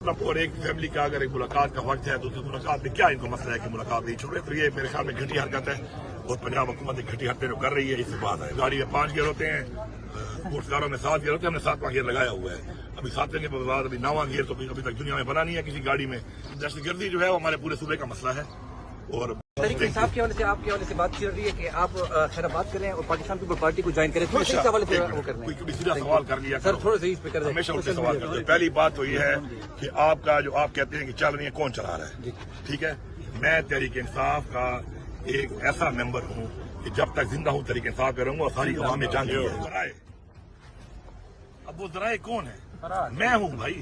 और एक फैमिली का अगर एक मुलाकात का वक्त है तो उस मुलाकात में क्या इनको मसला है कि मुलाकात नहीं छोड़ रहे, तो ये मेरे ख्याल में घटी हरकत है और पंजाब हुकूमत एक घटी हरकत जो कर रही है इससे बात है। गाड़ी में 5 गियर होते हैं, स्पोर्ट्स कारों में 7 गियर होते हैं, हमने 7वां गियर लगाया हुआ है। अभी 7वें के बाद अभी 9वां गियर तो अभी तक दुनिया में बना नहीं है किसी गाड़ी में। दहशतगर्दी जो है वो हमारे पूरे सूबे का मसला है। और तरीके इंसाफ के हवाले से आपके हवाले से बात चल रही है कि आप खैराबाद करें और पाकिस्तान पीपल पार्टी को ज्वाइन करें, थोड़ा सा इस हवाले से वो कर रहे हैं। कोई सीधा सवाल कर लिया सर, थोड़ा सा इस पे कर दें। हमेशा उनसे सवाल करते हैं। पहली बात तो ये है कि आपका जो आप कहते हैं कि चल रही है कौन चला रहा है, ठीक है। मैं तहरीक इंसाफ का एक ऐसा मेंबर हूँ कि जब तक जिंदा हूँ तहरीक इंसाफ करूंगा और सारी अवाम में जान है। अब वो जराए कौन है? मैं हूँ भाई,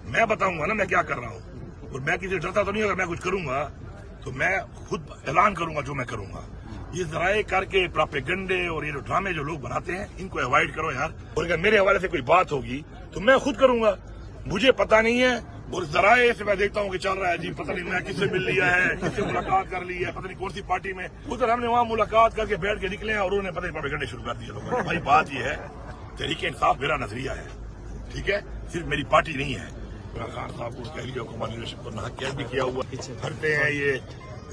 मैं बताऊंगा ना मैं क्या कर रहा हूँ। और मैं किसी डरता तो नहीं, अगर मैं कुछ करूंगा तो मैं खुद ऐलान करूंगा जो मैं करूंगा। ये जराए करके प्रोपेगेंडे और ये जो ड्रामे जो लोग बनाते हैं इनको अवॉइड करो यार। और अगर मेरे हवाले से कोई बात होगी तो मैं खुद करूंगा, मुझे पता नहीं है। और जराए से मैं देखता हूँ कि चल रहा है जी, पता नहीं मैं किससे मिल लिया है, किससे मुलाकात कर ली है, पता नहीं कौन सी पार्टी में। उधर हमने वहाँ मुलाकात करके बैठ के निकले और उन्होंने पता नहीं प्रोपेगेंडे शुरू कर दिए लोगों ने। भाई बात ये है, तहरीक इंसाफ मेरा नजरिया है, ठीक है, सिर्फ मेरी पार्टी नहीं है। खान साहब को कहलिए हुकूमत लीडरशिप को नाहक कैद भी किया हुआ करते हैं, ये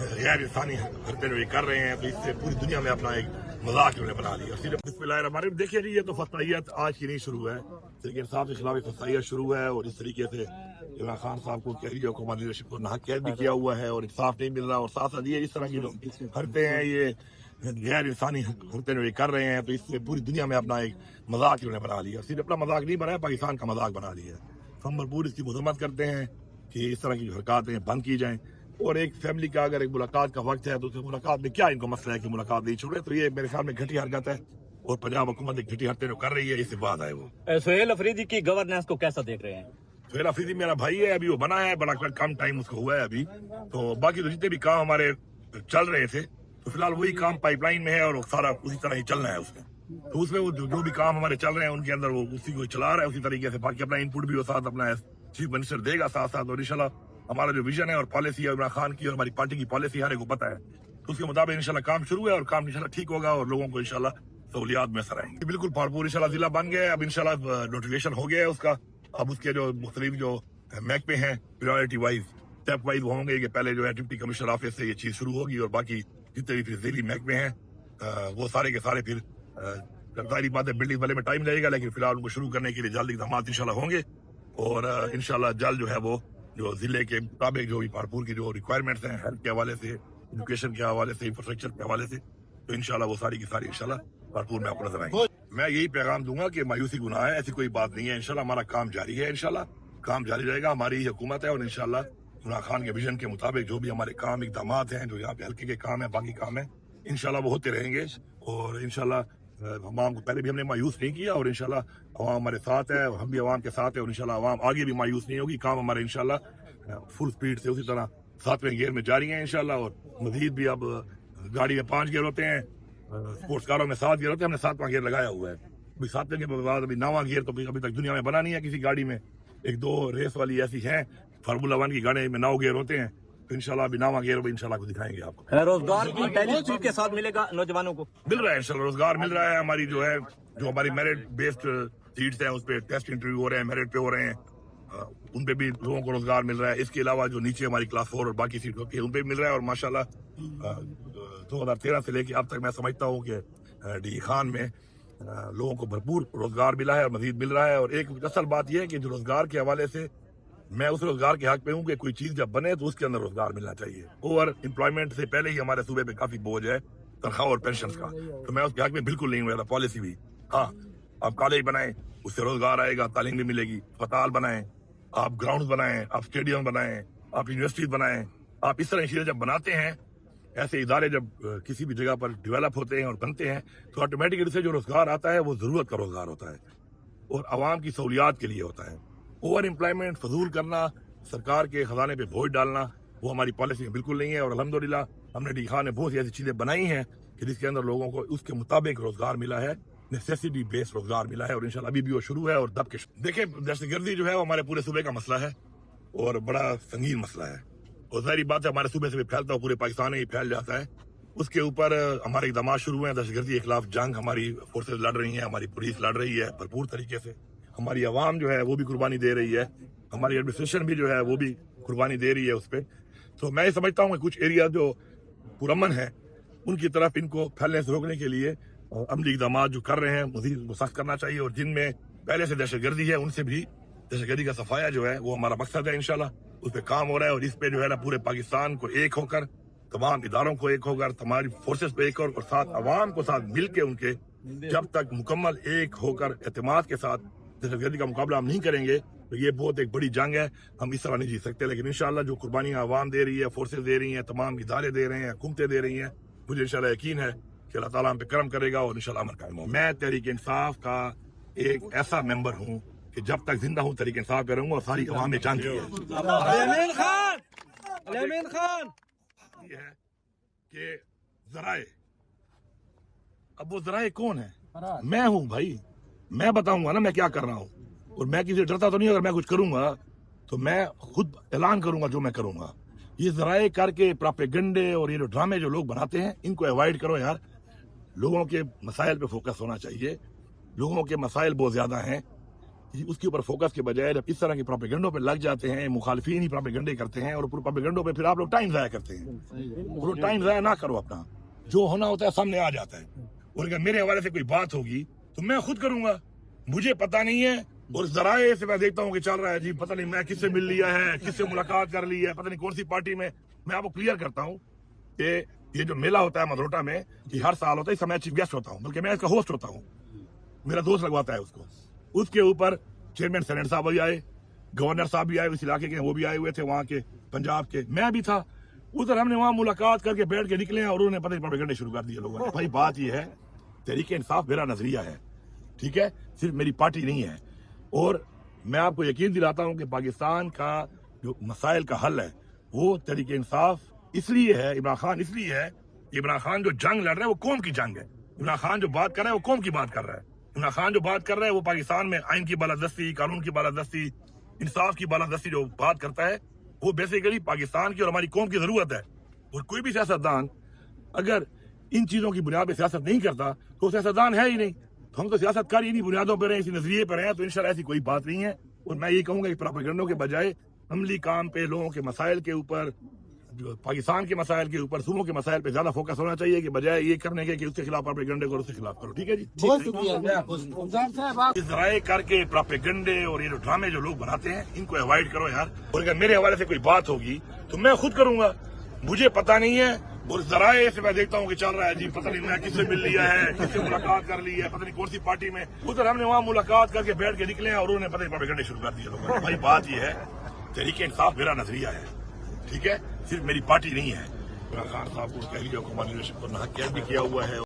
गैर इंसानी करते हुए कर रहे हैं, तो इससे पूरी दुनिया में अपना एक मजाक उन्होंने बना लिया। सिर्फ बिस्मिल्लाहिर्रहमानिर्रहीम। देखिए जी, ये तो फसाइयत आज की नहीं शुरू है, तहरीक इंसाफ के खिलाफ फसाइयत शुरू है और इस तरीके से इमरान खान साहब को कहलिए हुकूमत लीडरशिप को नाहक कैद भी किया हुआ है और इंसाफ नहीं मिल रहा। और साथ साथ ये इस तरह की लोग करते हैं, ये गैर इंसानी करते हुए कर रहे हैं, तो इससे पूरी दुनिया में अपना एक मजाक उन्होंने बना लिया। सिर्फ अपना मजाक नहीं बनाया, पाकिस्तान का मजाक बना लिया। हम भरपूर इसकी मजम्मत करते हैं कि इस तरह की हरकतें बंद की जाएं। और एक फैमिली का अगर एक मुलाकात का वक्त है तो उस मुलाकात में क्या इनको मसला है कि मुलाकात नहीं छोड़ रहे, तो ये मेरे ख्याल में घटी हरकत है और पंजाब हुकूमत एक घटी हरकतें जो कर रही है इससे बात है। वो सुहेल अफरीदी की गवर्नेंस को कैसा देख रहे हैं? सुहेल अफरीदी मेरा भाई है, अभी वो बना है, बड़ा कम टाइम उसको हुआ है अभी। तो बाकी तो जितने भी काम हमारे चल रहे थे तो फिलहाल वही काम पाइपलाइन में है और सारा उसी तरह ही चलना है उसमें। तो उसमें वो जो भी काम हमारे चल रहे हैं उनके अंदर वो उसी को चला रहा है उसी तरीके से। बाकी अपना इनपुट भी वो साथ अपना चीफ मिनिस्टर देगा साथ साथ। और इंशाल्लाह हमारा जो विजन है और पॉलिसी है इमरान खान की और हमारी पार्टी की पॉलिसी हर एक को पता है, तो उसके मुताबिक इंशाल्लाह काम शुरू है और काम इंशाल्लाह ठीक होगा और लोगों को इंशाल्लाह सहूलियात में सर आएंगे। बिल्कुल भरपूर इंशाल्लाह जिला बन गया है, अब इंशाल्लाह नोटिफिकेशन हो गया है उसका। अब उसके जो मुख्तलिफ जो महकमे हैं प्रायोरिटी वाइज स्टेप वाइज वो होंगे कि पहले जो है डिप्टी कमिश्नर ऑफिस से ये चीज शुरू होगी और बाकी जितने भी फिर ज़िली महकमे हैं वो सारे के सारे फिर सारी बातें बिल्डिंग वाले में टाइम लगेगा, लेकिन फिलहाल उनको शुरू करने के लिए जल्द इकदाम इंशाल्लाह होंगे। और इंशाल्लाह जल्द जो है वो जो जिले के मुताबिक जो भी भरपूर की जो रिक्वायरमेंट्स हैं हेल्थ के हवाले से, एजुकेशन के हवाले से, इंफ्रास्ट्रक्चर के हवाले से, तो इंशाल्लाह वो सारी की सारी इंशाल्लाह भरपूर में आपको नजर आएंगे। मैं यही पैगाम दूंगा कि मायूसी गुनाह है, ऐसी कोई बात नहीं है। इंशाल्लाह हमारा काम जारी है, इंशाल्लाह काम जारी रहेगा, हमारी ही हुकूमत है और इंशाल्लाह इमरान खान के विजन के मुताबिक जो भी हमारे काम इकदाम हैं, जो यहाँ पे हल्के के काम है, बाकी काम है, इंशाल्लाह वो होते रहेंगे। और इंशाल्लाह अवाम को पहले भी हमने मायूस नहीं किया और इंशाल्लाह अवाम हमारे साथ है, हम भी अवाम के साथ है और इंशाल्लाह अवाम आगे भी मायूस नहीं होगी। काम हमारे इंशाल्लाह फुल स्पीड से उसी तरह 7वें गियर में जारी है इंशाल्लाह। और मजीद भी अब गाड़ी में 5 गियर होते हैं, स्पोर्ट्स कारों में 7 गियर होते हैं, हमने 7वां गियर लगाया हुआ है। अभी 7वें के बाद अभी 9वां गियर तो अभी तक दुनिया में बना नहीं है किसी गाड़ी में। 1-2 रेस वाली ऐसी है, फार्मूला 1 की गाड़ी में 9 गियर होते हैं, तो इंशाल्लाह अभी 9वां गियर इंशाल्लाह को दिखाएंगे आपको। रोजगार की पहली स्पीड के साथ मिलेगा नौजवानों को? मिल रहा है इंशाल्लाह, रोजगार मिल रहा है। हमारी जो है जो हमारी मेरिट बेस्ड सीट्स हैं उस पर टेस्ट इंटरव्यू हो रहे हैं, मेरिट पे हो रहे हैं, उन पे भी लोगों को रोजगार मिल रहा है। इसके अलावा जो नीचे हमारी क्लास 4 और बाकी सीट होती है उन पे भी मिल रहा है। और माशाल्लाह 2013 से लेके अब तक मैं समझता हूँ कि डी खान में लोगों को भरपूर रोजगार मिला है और मजीद मिल रहा है। और एक असल बात यह है कि जो रोजगार के हवाले से मैं उस रोजगार के हक पे हूँ कि कोई चीज जब बने तो उसके अंदर रोजगार मिलना चाहिए। ओवर एम्प्लॉयमेंट से पहले ही हमारे सूबे पे काफी बोझ है तनख्वाह और पेंशन का, तो मैं उसके हक में बिल्कुल नहीं हूँ। पॉलिसी भी हाँ, आप कॉलेज बनाएं उससे रोजगार आएगा, तालीम भी मिलेगी, अस्पताल बनाएं, आप ग्राउंड बनाएं, आप स्टेडियम बनाएं, आप यूनिवर्सिटीज बनाएं। आप इस तरह चीजें जब बनाते हैं, ऐसे इदारे जब किसी भी जगह पर डेवलप होते हैं और बनते हैं, तो ऑटोमेटिकली से जो रोजगार आता है वो जरूरत का रोजगार होता है और आवाम की सहूलियात के लिए होता है। ओवर एम्प्लॉयमेंट, फजूल करना, सरकार के खजाने पे बोझ डालना, वो हमारी पॉलिसी में बिल्कुल नहीं है। और अल्हम्दुलिल्लाह हमने डी खान ने बहुत सी ऐसी चीजें बनाई हैं कि जिसके अंदर लोगों को उसके मुताबिक रोजगार मिला है, नेसेसिटी बेस्ड रोजगार मिला है। और इंशाल्लाह अभी भी वो शुरू है और दब के देखिए, दहशतगर्दी जो है वो हमारे पूरे सूबे का मसला है और बड़ा संगीन मसला है। और जाहिर बात है हमारे सूबे से भी फैलता है, पूरे पाकिस्तान में ही फैल जाता है। उसके ऊपर हमारे इकदाम शुरू हैं, दहशतगर्दी के खिलाफ जंग हमारी फोर्सेज लड़ रही हैं, हमारी पुलिस लड़ रही है भरपूर तरीके से, हमारी आवाम जो है वो भी कुर्बानी दे रही है। हमारी एडमिनिस्ट्रेशन भी जो है वो भी कुर्बानी दे रही है उस पर। तो मैं समझता हूँ कि कुछ एरिया जो पुरअमन है उनकी तरफ इनको फैलने से रोकने के लिए अमली इक़दाम जो कर रहे हैं मज़ीद वो सख्त करना चाहिए, और जिनमें पहले से दहशतगर्दी है उनसे भी दहशतगर्दी का सफाया जो है वो हमारा मकसद है। इंशाल्लाह उस पर काम हो रहा है, और इस पे जो है ना पूरे पाकिस्तान को एक होकर, तमाम इदारों को एक होकर, तमाम फोर्सेस को एक होकर, और साथ अवाम को साथ मिल के उनके जब तक मुकम्मल एक होकर एतमाद के साथ दहशतगर्दी का मुकाबला हम नहीं करेंगे तो ये बहुत एक बड़ी जंग है, हम इस तरह नहीं जीत सकते। लेकिन इंशाल्लाह जो कुर्बानियां अवाम दे रही है, फोर्सेस दे रही हैं, तमाम इदारे दे रहे हैं, हुकूमतें दे रही हैं, मुझे इंशाल्लाह यकीन है कि अल्लाह ताला हम पे करम करेगा और इंशाल्लाह अमन कायम होगा। मैं तहरीक इंसाफ का एक ऐसा मेंबर हूँ कि जब तक जिंदा हूँ तहरीक इंसाफ पे रहूंगा, और सारी अवाम ने जानती है ये है कि जराए, अब वो जराए कौन है? मैं हूँ भाई, मैं बताऊंगा ना मैं क्या कर रहा हूँ, और मैं किसी से डरता तो नहीं। अगर मैं कुछ करूंगा तो मैं खुद ऐलान करूंगा जो मैं करूंगा। ये जराए करके प्रोपेगेंडे और ये जो ड्रामे जो लोग बनाते हैं इनको अवॉइड करो यार। लोगों के मसाइल पे फोकस होना चाहिए, लोगों के मसाइल बहुत ज्यादा हैं, उसके ऊपर फोकस के बजाय जब इस तरह के प्रोपेगेंडों पे लग जाते हैं, मुखालिफिन ही प्रोपेगेंडे करते हैं और प्रोपेगेंडों पे फिर आप लोग टाइम जाया करते हैं। वो टाइम जाया ना करो, अपना जो होना होता है सामने आ जाता है। और अगर मेरे हवाले से कोई बात होगी तो मैं खुद करूंगा, मुझे पता नहीं है। और जराए से मैं देखता हूँ कि चल रहा है जी, पता नहीं मैं किससे मिल लिया है, किससे मुलाकात कर ली है, पता नहीं कौन सी पार्टी में। मैं आपको क्लियर करता हूँ कि ये जो मेला होता है मधरोटा में, ये हर साल होता है। इस समय चीफ गेस्ट होता हूँ, बल्कि मैं इसका होस्ट होता हूँ, मेरा दोस्त लगवाता है उसको। उसके ऊपर चेयरमैन सेनेट साहब भी आए, गवर्नर साहब भी आए इस इलाके के, वो भी आए हुए थे वहाँ के पंजाब के, मैं भी था उधर। हमने वहाँ मुलाकात करके बैठ के निकले और उन्होंने पता नहीं प्रोपेगेंडे शुरू कर दिए लोगों ने। भाई बात ये है, तहरीक इंसाफ मेरा नजरिया है, ठीक है, सिर्फ मेरी पार्टी नहीं है। और मैं आपको यकीन दिलाता हूँ कि पाकिस्तान का जो मसाइल का हल है वो तहरीक इंसाफ इसलिए है, इमरान खान इसलिए है। इमरान खान जो जंग लड़ रहा है वो कौम की जंग है। इमरान खान जो बात कर रहा है वो कौम की बात कर रहा है। इमरान खान जो बात कर रहा है वो पाकिस्तान में आइन की बालादस्ती, कानून की बालादस्ती, इंसाफ की बालादस्ती जो बात करता है वो बेसिकली पाकिस्तान की और हमारी कौम की जरूरत है। और कोई भी सियासतदान अगर इन चीजों की बुनियाद पर सियासत नहीं करता तो सियासतदान है ही नहीं। तो हम तो सियासत कर इन्हीं बुनियादों पर हैं, इसी नजरिए पर हैं। तो इंशाल्लाह ऐसी कोई बात नहीं है। और मैं ये कहूंगा कि प्रोपेगेंडों के बजाय अमली काम पे, लोगों के मसाइल के ऊपर, जो पाकिस्तान के मसाइल के ऊपर, सूबों के मसाइल पे ज्यादा फोकस होना चाहिए कि बजाय ये करने के कि उसके खिलाफ प्रोपेगेंडे करो, उसके खिलाफ करो। ठीक है जी, बहुत शुक्रिया। इस राय करके प्रोपेगेंडे और ये जो ड्रामे जो लोग बनाते हैं इनको अवॉइड करो यार। और अगर मेरे हवाले से कोई बात होगी तो मैं खुद करूंगा, मुझे पता नहीं है। और जराए से मैं देखता हूँ कि चल रहा है जी, पता नहीं मैं किससे मिल लिया है, किससे मुलाकात कर ली है, पता नहीं कौन सी पार्टी में। उधर हमने वहाँ मुलाकात करके बैठ के निकले और उन्होंने पता नहीं प्रोपेगेंडे शुरू कर दिए लोगों ने। भाई बात ये है, तहरीक इंसाफ मेरा नजरिया है, ठीक है, सिर्फ मेरी पार्टी नहीं है। इमरान खान साहब को कह लिया, हुकूमत लीडरशिप को नाहक कैद भी किया हुआ है।